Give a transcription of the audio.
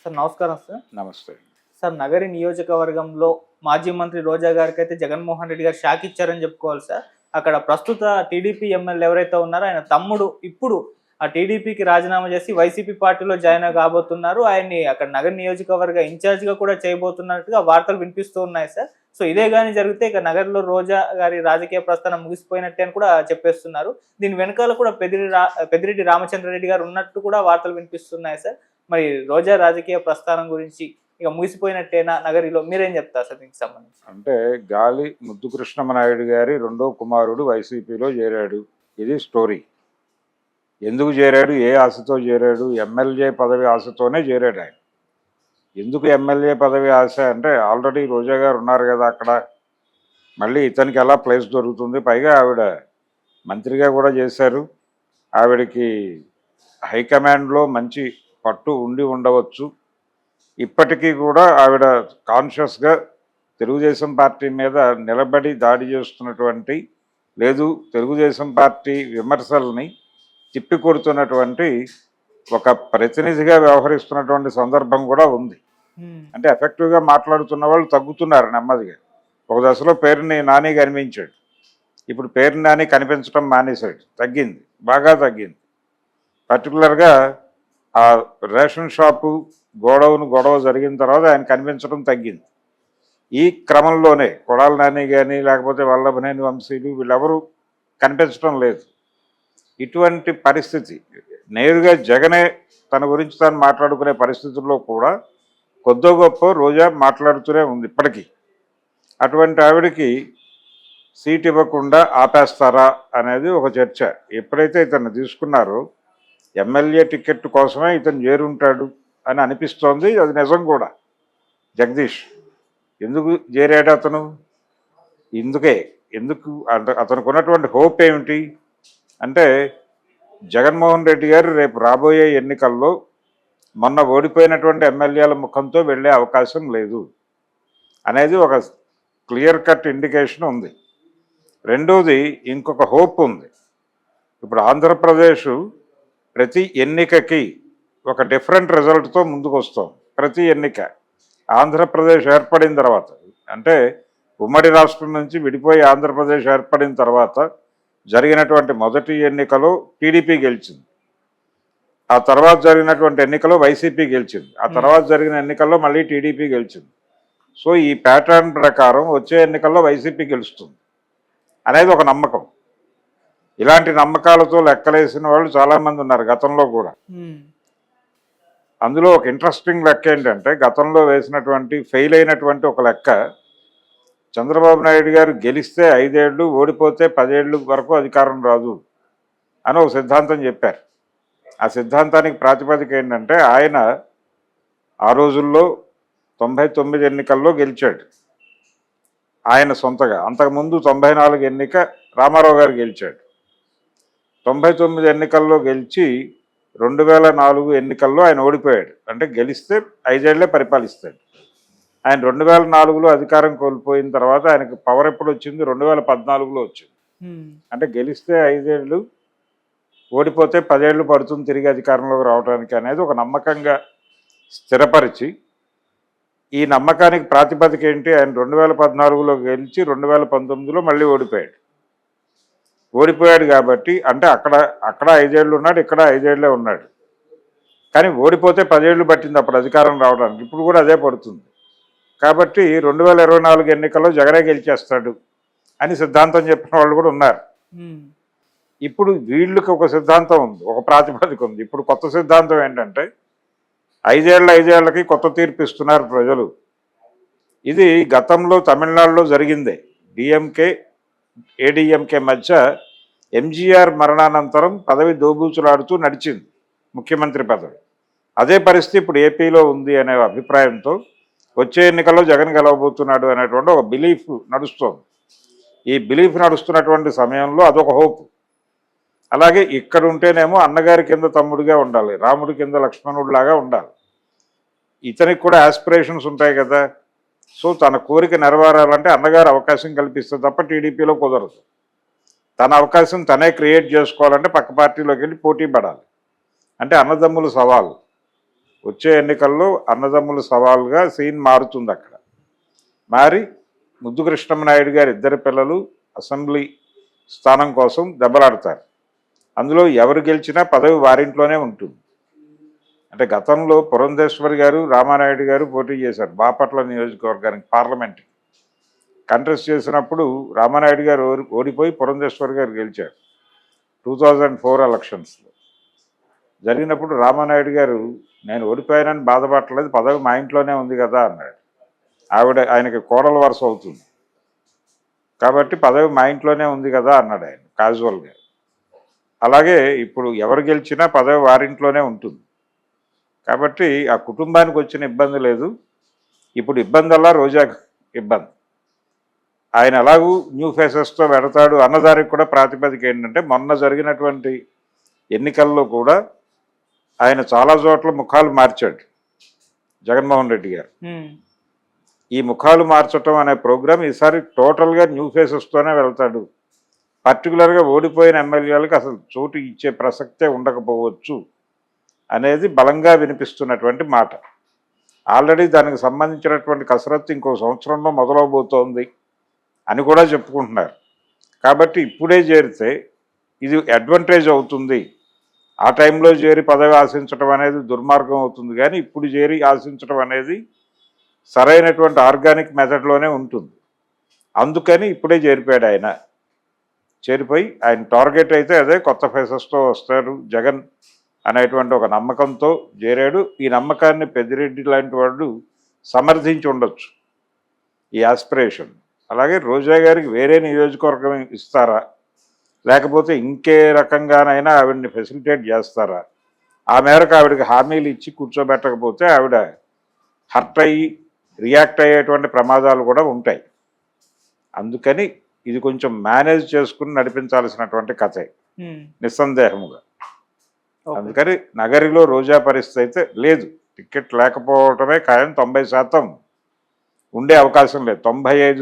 Sir నమస్కారం sir. నమస్తే. Sir Nagari నియోజకవర్గంలో మాజీ మంత్రి రోజా గారికైతే జగన్మోహన్ రెడ్డి గారు షాక్ ఇచ్చారని చెప్పుకోవాలి సార్. అక్కడ ప్రస్తుత టీడీపీ ఎమ్మెల్యే ఎవరైతే ఉన్నారో ఆయన తమ్ముడు ఇప్పుడు ఆ టీడీపీకి రాజీనామా చేసి వైసీపీ పార్టీలో జాయిన్ కాబోతున్నారు. ఆయన్ని అక్కడ నగర నియోజకవర్గ ఇన్ఛార్జ్గా కూడా చేయబోతున్నట్టుగా వార్తలు వినిపిస్తూ ఉన్నాయి సార్. సో ఇదే కానీ జరిగితే ఇక నగర్లో రోజా గారి రాజకీయ ప్రస్థానం ముగిసిపోయినట్టే అని కూడా చెప్పేస్తున్నారు. దీని వెనకాల కూడా పెద్దిరెడ్డి రామచంద్రారెడ్డి గారు ఉన్నట్టు కూడా వార్తలు వినిపిస్తున్నాయి సార్. మరి రోజా రాజకీయ ప్రస్థానం గురించి ఇక ముగిసిపోయినట్టేనా నగరిలో, మీరేం చెప్తారు సార్ దీనికి సంబంధించి? అంటే గాలి ముద్దుకృష్ణమనాయుడు గారి రెండో కుమారుడు వైసీపీలో చేరాడు. ఇది స్టోరీ. ఎందుకు చేరాడు, ఏ ఆశతో చేరాడు? ఎమ్మెల్యే పదవి ఆశతోనే చేరాడు ఆయన. ఎందుకు ఎమ్మెల్యే పదవి ఆశ అంటే ఆల్రెడీ రోజా గారు ఉన్నారు కదా అక్కడ, మళ్ళీ ఇతనికి ఎలా ప్లేస్ దొరుకుతుంది? పైగా ఆవిడ మంత్రిగా కూడా చేశారు. ఆవిడకి హైకమాండ్లో మంచి పట్టు ఉండి ఉండవచ్చు. ఇప్పటికీ కూడా ఆవిడ కాన్షియస్గా తెలుగుదేశం పార్టీ మీద నిలబడి దాడి చేస్తున్నటువంటి, లేదు తెలుగుదేశం పార్టీ విమర్శల్ని తిప్పికొడుతున్నటువంటి ఒక ప్రతినిధిగా వ్యవహరిస్తున్నటువంటి సందర్భం కూడా ఉంది. అంటే ఎఫెక్టివ్గా మాట్లాడుతున్న వాళ్ళు తగ్గుతున్నారు నెమ్మదిగా. ఒక దశలో పేరుని నాని కనిపించాడు, ఇప్పుడు పేరుని నాని కనిపించడం మానేశాడు. తగ్గింది, బాగా తగ్గింది. పర్టికులర్గా ఆ రేషన్ షాపు గొడవ జరిగిన తర్వాత ఆయన కనిపించడం తగ్గింది. ఈ క్రమంలోనే కొడాలి నాని కానీ లేకపోతే వల్లభనేని వంశీలు వీళ్ళెవరూ కనిపించడం లేదు. ఇటువంటి పరిస్థితి నేరుగా జగనే తన గురించి తాను మాట్లాడుకునే పరిస్థితుల్లో కూడా కొద్దో గొప్ప రోజా మాట్లాడుతూనే ఉంది ఇప్పటికీ. అటువంటి ఆవిడకి సీట్ ఇవ్వకుండా ఆపేస్తారా అనేది ఒక చర్చ. ఎప్పుడైతే ఇతన్ని తీసుకున్నారో ఎమ్మెల్యే టికెట్ కోసమే ఇతను చేరుంటాడు అని అనిపిస్తోంది. అది నిజం కూడా. జగదీష్ ఎందుకు చేరాడు అతను? ఎందుకు అతనికి ఉన్నటువంటి హోప్ ఏమిటి అంటే, జగన్మోహన్ రెడ్డి గారు రేపు రాబోయే ఎన్నికల్లో మొన్న ఓడిపోయినటువంటి ఎమ్మెల్యేల ముఖంతో వెళ్ళే అవకాశం లేదు అనేది ఒక క్లియర్ కట్ ఇండికేషన్ ఉంది. రెండోది ఇంకొక హోప్ ఉంది. ఇప్పుడు ఆంధ్రప్రదేశ్ ప్రతి ఎన్నికకి ఒక డిఫరెంట్ రిజల్ట్తో ముందుకు వస్తాం. ప్రతి ఎన్నిక ఆంధ్రప్రదేశ్ ఏర్పడిన తర్వాత, అంటే ఉమ్మడి రాష్ట్రం నుంచి విడిపోయి ఆంధ్రప్రదేశ్ ఏర్పడిన తర్వాత జరిగినటువంటి మొదటి ఎన్నికలో టీడీపీ గెలిచింది. ఆ తర్వాత జరిగినటువంటి ఎన్నికలో వైసీపీ గెలిచింది. ఆ తర్వాత జరిగిన ఎన్నికల్లో మళ్ళీ టీడీపీ గెలిచింది. సో ఈ ప్యాటర్న్ ప్రకారం వచ్చే ఎన్నికల్లో వైసీపీ గెలుస్తుంది అనేది ఒక నమ్మకం. ఇలాంటి నమ్మకాలతో లెక్కలేసిన వాళ్ళు చాలామంది ఉన్నారు గతంలో కూడా. అందులో ఒక ఇంట్రెస్టింగ్ లెక్క ఏంటంటే, గతంలో వేసినటువంటి ఫెయిల్ అయినటువంటి ఒక లెక్క, చంద్రబాబు నాయుడు గారు గెలిస్తే 5 ఏళ్ళు, ఓడిపోతే 10 ఏళ్ళు వరకు అధికారం రాదు అని ఒక సిద్ధాంతం చెప్పారు. ఆ సిద్ధాంతానికి ప్రాతిపదిక ఏంటంటే, ఆయన ఆ రోజుల్లో 99 ఎన్నికల్లో గెలిచాడు ఆయన సొంతగా. అంతకుముందు 94 ఎన్నిక రామారావు గారు గెలిచాడు. 99 ఎన్నికల్లో గెలిచి 2004 ఎన్నికల్లో ఆయన ఓడిపోయాడు. అంటే గెలిస్తే 5 ఏళ్లే పరిపాలిస్తాడు. ఆయన 2004లో అధికారం కోల్పోయిన తర్వాత ఆయనకు పవర్ ఎప్పుడు వచ్చింది? 2014లో వచ్చింది. అంటే గెలిస్తే 5 ఏళ్ళు, ఓడిపోతే 10 ఏళ్ళు పడుతుంది తిరిగి అధికారంలోకి రావడానికి అనేది ఒక నమ్మకంగా స్థిరపరిచి, ఈ నమ్మకానికి ప్రాతిపదిక ఏంటి? ఆయన 2014లో గెలిచి 2019లో మళ్ళీ ఓడిపోయాడు కాబట్టి, అంటే అక్కడ 5 ఏళ్ళు ఉన్నాడు, ఇక్కడ 5 ఏళ్లే ఉన్నాడు. కానీ ఓడిపోతే 10 ఏళ్ళు పట్టింది అప్పుడు అధికారం రావడానికి. ఇప్పుడు కూడా అదే పడుతుంది. కాబట్టి 2024 ఎన్నికల్లో జగనే గెలిచేస్తాడు అని సిద్ధాంతం చెప్పిన వాళ్ళు కూడా ఉన్నారు. ఇప్పుడు వీళ్ళకి ఒక సిద్ధాంతం ఉంది, ఒక ప్రాతిపదిక ఉంది. ఇప్పుడు కొత్త సిద్ధాంతం ఏంటంటే, 5 ఏళ్ళకి కొత్త తీర్పు ఇస్తున్నారు ప్రజలు. ఇది గతంలో తమిళనాడులో జరిగిందే. డిఎంకే ఏడీఎంకే మధ్య ఎంజీఆర్ మరణానంతరం పదవి దోబూచులాడుతూ నడిచింది ముఖ్యమంత్రి పదవి. అదే పరిస్థితి ఇప్పుడు ఏపీలో ఉంది అనే అభిప్రాయంతో వచ్చే ఎన్నికల్లో జగన్ గెలవబోతున్నాడు అనేటువంటి ఒక బిలీఫ్ నడుస్తోంది. ఈ బిలీఫ్ నడుస్తున్నటువంటి సమయంలో అదొక హోప్. అలాగే ఇక్కడ ఉంటేనేమో అన్నగారి కింద తమ్ముడిగా ఉండాలి, రాముడి కింద లక్ష్మణుడిలాగా ఉండాలి. ఇతనికి కూడా ఆస్పిరేషన్స్ ఉంటాయి కదా. సో తన కోరిక నెరవేరాలంటే అన్నగారు అవకాశం కల్పిస్తే తప్ప టీడీపీలో కుదరదు. తన అవకాశం తనే క్రియేట్ చేసుకోవాలంటే పక్క పార్టీలోకి వెళ్ళి పోటీ పడాలి. అంటే అన్నదమ్ముల సవాలు. వచ్చే ఎన్నికల్లో అన్నదమ్ముల సవాల్గా సీన్ మారుతుంది. అక్కడ మారి ముద్దు కృష్ణమనాయుడు గారి ఇద్దరు పిల్లలు అసెంబ్లీ స్థానం కోసం దెబ్బలాడతారు. అందులో ఎవరు గెలిచినా పదవి వారింట్లోనే ఉంటుంది. అంటే గతంలో పురంధేశ్వరి గారు రామానాయుడు గారు పోటీ చేశారు బాపట్ల నియోజకవర్గానికి పార్లమెంట్కి. కంటెస్ట్ చేసినప్పుడు రామానాయుడు గారు ఓడిపోయి పురంధేశ్వరి గారు గెలిచారు 2004 ఎలక్షన్స్లో. జరిగినప్పుడు రామానాయుడు గారు నేను ఓడిపోయానని బాధపడలేదు, పదవి మా ఇంట్లోనే ఉంది కదా అన్నాడు. ఆయనకి కోడల వరుస అవుతుంది కాబట్టి పదవి మా ఇంట్లోనే ఉంది కదా అన్నాడు ఆయన క్యాజువల్గా. అలాగే ఇప్పుడు ఎవరు గెలిచినా పదవి వారింట్లోనే ఉంటుంది కాబట్టి ఆ కుటుంబానికి వచ్చిన ఇబ్బంది లేదు. ఇప్పుడు ఇబ్బంది అలా రోజాకు ఇబ్బంది. ఆయన ఎలాగూ న్యూ ఫేసెస్తో పెడతాడు అన్నదానికి కూడా ప్రాతిపదిక ఏంటంటే మొన్న జరిగినటువంటి ఎన్నికల్లో కూడా ఆయన చాలా చోట్ల ముఖాలు మార్చాడు జగన్మోహన్ రెడ్డి గారు. ఈ ముఖాలు మార్చటం అనే ప్రోగ్రాం ఈసారి టోటల్గా న్యూ ఫేసెస్తోనే వెళ్తాడు. పర్టికులర్గా ఓడిపోయిన ఎమ్మెల్యేలకు అసలు చోటు ఇచ్చే ప్రసక్తే ఉండకపోవచ్చు అనేది బలంగా వినిపిస్తున్నటువంటి మాట. ఆల్రెడీ దానికి సంబంధించినటువంటి కసరత్తు ఇంకో సంవత్సరంలో మొదలవబోతోంది అని కూడా చెప్పుకుంటున్నారు. కాబట్టి ఇప్పుడే చేరితే ఇది అడ్వాంటేజ్ అవుతుంది. ఆ టైంలో చేరి పదవి ఆశించడం అనేది దుర్మార్గం అవుతుంది. కానీ ఇప్పుడు చేరి ఆశించడం అనేది సరైనటువంటి ఆర్గానిక్ మెథడ్లోనే ఉంటుంది. అందుకని ఇప్పుడే చేరిపోయాడు ఆయన. చేరిపోయి ఆయన టార్గెట్ అయితే అదే కొత్త ఫేసెస్తో వస్తారు జగన్ అనేటువంటి ఒక నమ్మకంతో చేరాడు. ఈ నమ్మకాన్ని పెద్దిరెడ్డి లాంటి వాడు సమర్థించి ఉండొచ్చు ఈ ఆస్పిరేషన్. అలాగే రోజా గారికి వేరే నియోజకవర్గం ఇస్తారా లేకపోతే ఇంకే రకంగానైనా ఆవిడని ఫెసిలిటేట్ చేస్తారా? ఆ మేరకు ఆవిడకి హామీలు ఇచ్చి కూర్చోబెట్టకపోతే ఆవిడ హర్ట్ అయ్యి రియాక్ట్ అయ్యేటువంటి ప్రమాదాలు కూడా ఉంటాయి. అందుకని ఇది కొంచెం మేనేజ్ చేసుకుని నడిపించాల్సినటువంటి కథే నిస్సందేహముగా. అందుకని నగరిలో రోజా పరిస్థితి అయితే లేదు. టికెట్ లేకపోవటమే ఖాయం. 90% ఉండే అవకాశం లేదు. 95